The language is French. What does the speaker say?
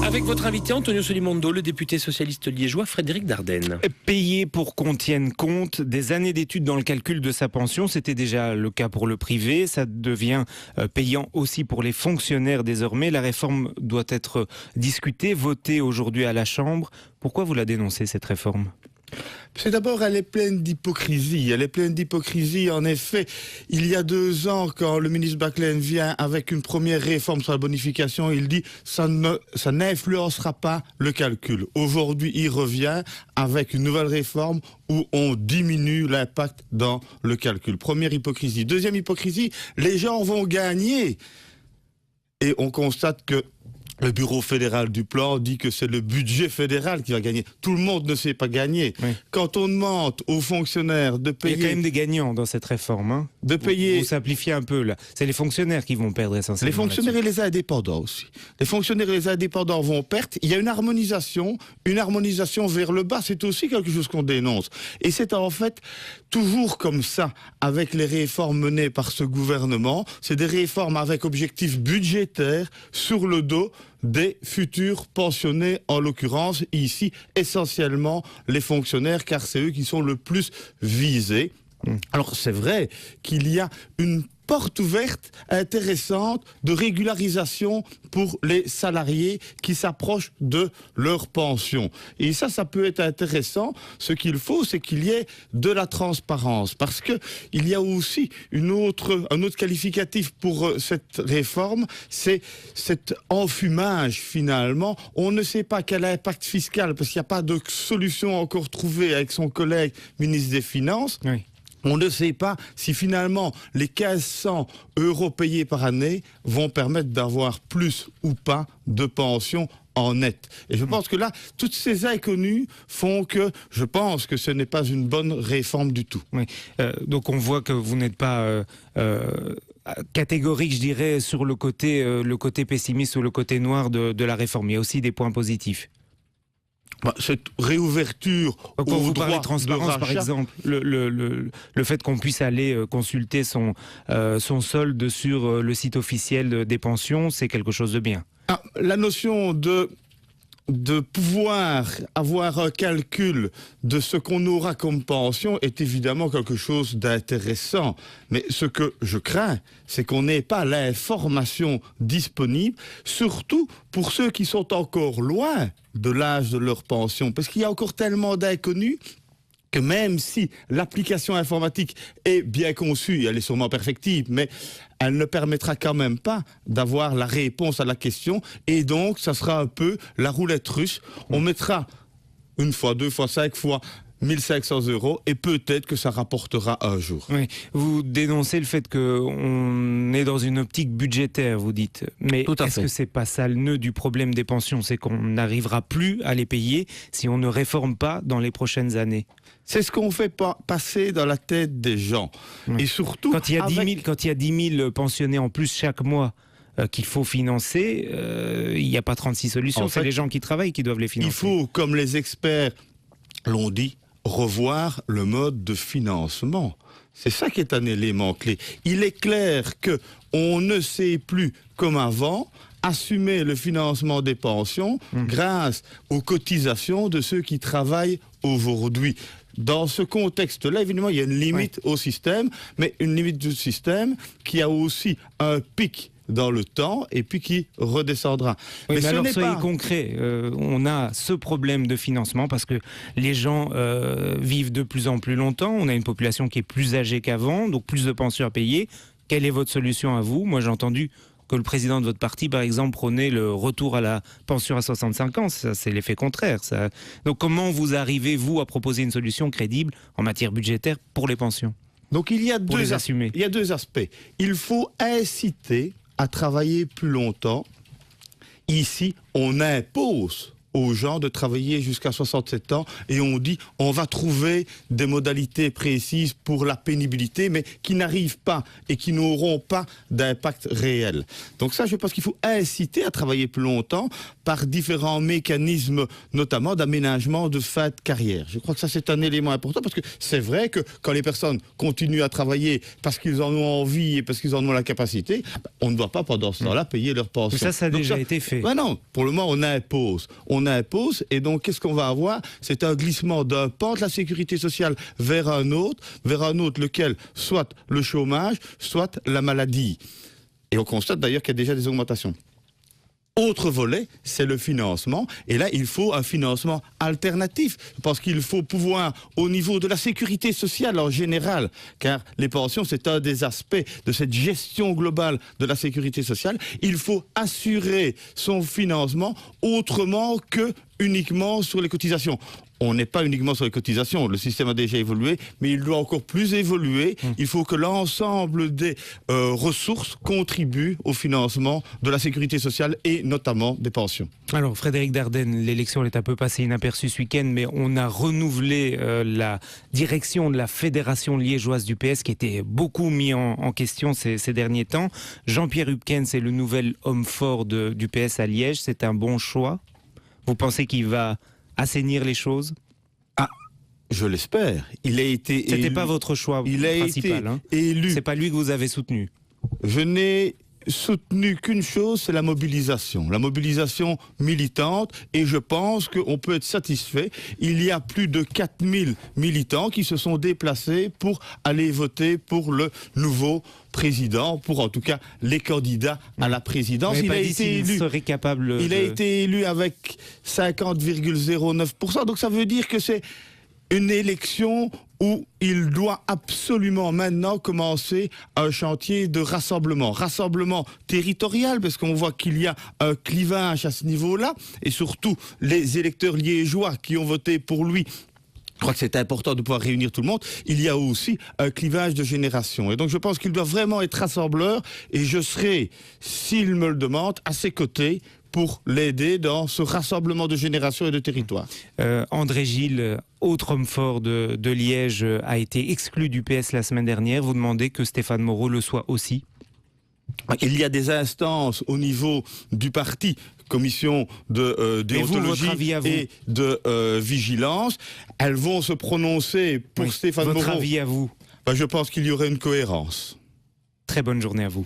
Avec votre invité Antonio Solimondo, le député socialiste liégeois Frédéric Dardenne. Payer pour qu'on tienne compte des années d'études dans le calcul de sa pension, c'était déjà le cas pour le privé, ça devient payant aussi pour les fonctionnaires désormais. La réforme doit être discutée, votée aujourd'hui à la Chambre. Pourquoi vous la dénoncez, cette réforme ? C'est d'abord, elle est pleine d'hypocrisie. Elle est pleine d'hypocrisie. En effet, il y a 2 ans, quand le ministre Baclen vient avec une première réforme sur la bonification, il dit ça n'influencera pas le calcul. Aujourd'hui, il revient avec une nouvelle réforme où on diminue l'impact dans le calcul. Première hypocrisie. Deuxième hypocrisie, les gens vont gagner. Et on constate que le bureau fédéral du plan dit que c'est le budget fédéral qui va gagner. Tout le monde ne sait pas gagner. Oui. Quand on demande aux fonctionnaires de payer... Il y a quand même des gagnants dans cette réforme. Hein. De payer... Vous simplifiez un peu là. C'est les fonctionnaires qui vont perdre essentiellement. Les fonctionnaires et les indépendants aussi. Les fonctionnaires et les indépendants vont perdre. Il y a une harmonisation vers le bas. C'est aussi quelque chose qu'on dénonce. Et c'est en fait toujours comme ça avec les réformes menées par ce gouvernement. C'est des réformes avec objectifs budgétaires sur le dos des futurs pensionnés, en l'occurrence ici essentiellement les fonctionnaires, car c'est eux qui sont le plus visés. Alors c'est vrai qu'il y a une porte ouverte intéressante de régularisation pour les salariés qui s'approchent de leur pension. Et ça peut être intéressant. Ce qu'il faut, c'est qu'il y ait de la transparence. Parce que il y a aussi un autre qualificatif pour cette réforme, c'est cet enfumage finalement. On ne sait pas quel impact fiscal, parce qu'il n'y a pas de solution encore trouvée avec son collègue ministre des Finances. Oui. On ne sait pas si finalement les 1500 € payés par année vont permettre d'avoir plus ou pas de pension en net. Et je pense que là, toutes ces inconnues font que je pense que ce n'est pas une bonne réforme du tout. Oui. Donc on voit que vous n'êtes pas... catégorique, je dirais, sur le côté pessimiste ou le côté noir de la réforme. Il y a aussi des points positifs. Cette réouverture quand vous parlez de transparence, par exemple, le fait qu'on puisse aller consulter son solde sur le site officiel des pensions, c'est quelque chose de bien. La notion de pouvoir avoir un calcul de ce qu'on aura comme pension est évidemment quelque chose d'intéressant. Mais ce que je crains, c'est qu'on n'ait pas l'information disponible, surtout pour ceux qui sont encore loin de l'âge de leur pension. Parce qu'il y a encore tellement d'inconnus que même si l'application informatique est bien conçue, elle est sûrement perfectible, mais elle ne permettra quand même pas d'avoir la réponse à la question. Et donc, ça sera un peu la roulette russe. On mettra 1 fois, 2 fois, 5 fois 1500 € et peut-être que ça rapportera un jour. Oui, vous dénoncez le fait qu'on est dans une optique budgétaire, vous dites. Mais est-ce que c'est pas ça le nœud du problème des pensions? C'est qu'on n'arrivera plus à les payer si on ne réforme pas dans les prochaines années. C'est ce qu'on fait passer dans la tête des gens. Oui. Et surtout... Quand il y a 10 000 pensionnés en plus chaque mois qu'il faut financer, il n'y a pas 36 solutions. C'est les gens qui travaillent qui doivent les financer. Il faut, comme les experts l'ont dit, revoir le mode de financement. C'est ça qui est un élément clé. Il est clair qu'on ne sait plus, comme avant, assumer le financement des pensions grâce aux cotisations de ceux qui travaillent aujourd'hui. Dans ce contexte-là, évidemment, il y a une limite au système, mais une limite du système qui a aussi un pic dans le temps et puis qui redescendra. Oui, mais alors soyez concret, on a ce problème de financement parce que les gens vivent de plus en plus longtemps, on a une population qui est plus âgée qu'avant, donc plus de pensions à payer. Quelle est votre solution à vous? Moi j'ai entendu que le président de votre parti, par exemple, prônait le retour à la pension à 65 ans. Ça, c'est l'effet contraire. Ça. Donc comment vous arrivez, vous, à proposer une solution crédible en matière budgétaire pour les pensions? Donc il y a deux aspects. Il faut inciter à travailler plus longtemps. Ici, on impose aux gens de travailler jusqu'à 67 ans et on dit on va trouver des modalités précises pour la pénibilité, mais qui n'arrivent pas et qui n'auront pas d'impact réel. Donc ça, je pense qu'il faut inciter à travailler plus longtemps par différents mécanismes, notamment d'aménagement de fin de carrière. Je crois que ça, c'est un élément important parce que c'est vrai que quand les personnes continuent à travailler parce qu'ils en ont envie et parce qu'ils en ont la capacité, on ne doit pas pendant ce temps-là payer leur pension. Ça a déjà été fait. Ben non, pour le moment, on impose. On impose et donc qu'est-ce qu'on va avoir? C'est un glissement d'un pan de la sécurité sociale vers un autre, lequel soit le chômage, soit la maladie. Et on constate d'ailleurs qu'il y a déjà des augmentations. Autre volet, c'est le financement. Et là, il faut un financement alternatif. Parce qu'il faut pouvoir, au niveau de la sécurité sociale en général, car les pensions, c'est un des aspects de cette gestion globale de la sécurité sociale, il faut assurer son financement autrement que uniquement sur les cotisations. On n'est pas uniquement sur les cotisations, le système a déjà évolué, mais il doit encore plus évoluer. Il faut que l'ensemble des ressources contribuent au financement de la sécurité sociale et notamment des pensions. Alors Frédéric Dardenne, l'élection est un peu passée inaperçue ce week-end, mais on a renouvelé la direction de la Fédération liégeoise du PS qui était beaucoup mis en question ces derniers temps. Jean-Pierre Hupkens est le nouvel homme fort du PS à Liège, c'est un bon choix? Vous pensez qu'il va assainir les choses? Ah, je l'espère. Il a été élu. C'était pas votre choix principal, hein. Élu. C'est pas lui que vous avez soutenu. Je n'ai soutenu qu'une chose, c'est la mobilisation militante, et je pense qu'on peut être satisfait. Il y a plus de 4000 militants qui se sont déplacés pour aller voter pour le nouveau président, pour en tout cas les candidats à la présidence. Il a été élu. Il a été élu avec 50,09%. Donc ça veut dire que c'est une élection où il doit absolument maintenant commencer un chantier de rassemblement territorial, parce qu'on voit qu'il y a un clivage à ce niveau-là, et surtout les électeurs liégeois qui ont voté pour lui. Je crois que c'est important de pouvoir réunir tout le monde. Il y a aussi un clivage de génération. Et donc je pense qu'il doit vraiment être rassembleur, et je serai, s'il me le demande, à ses côtés pour l'aider dans ce rassemblement de génération et de territoire. André Gilles, autre homme fort de Liège, a été exclu du PS la semaine dernière. Vous demandez que Stéphane Moreau le soit aussi? Il y a des instances au niveau du parti, commission de déontologie et de vigilance. Elles vont se prononcer pour Stéphane Moreau. Votre avis à vous? Je pense qu'il y aurait une cohérence. Très bonne journée à vous.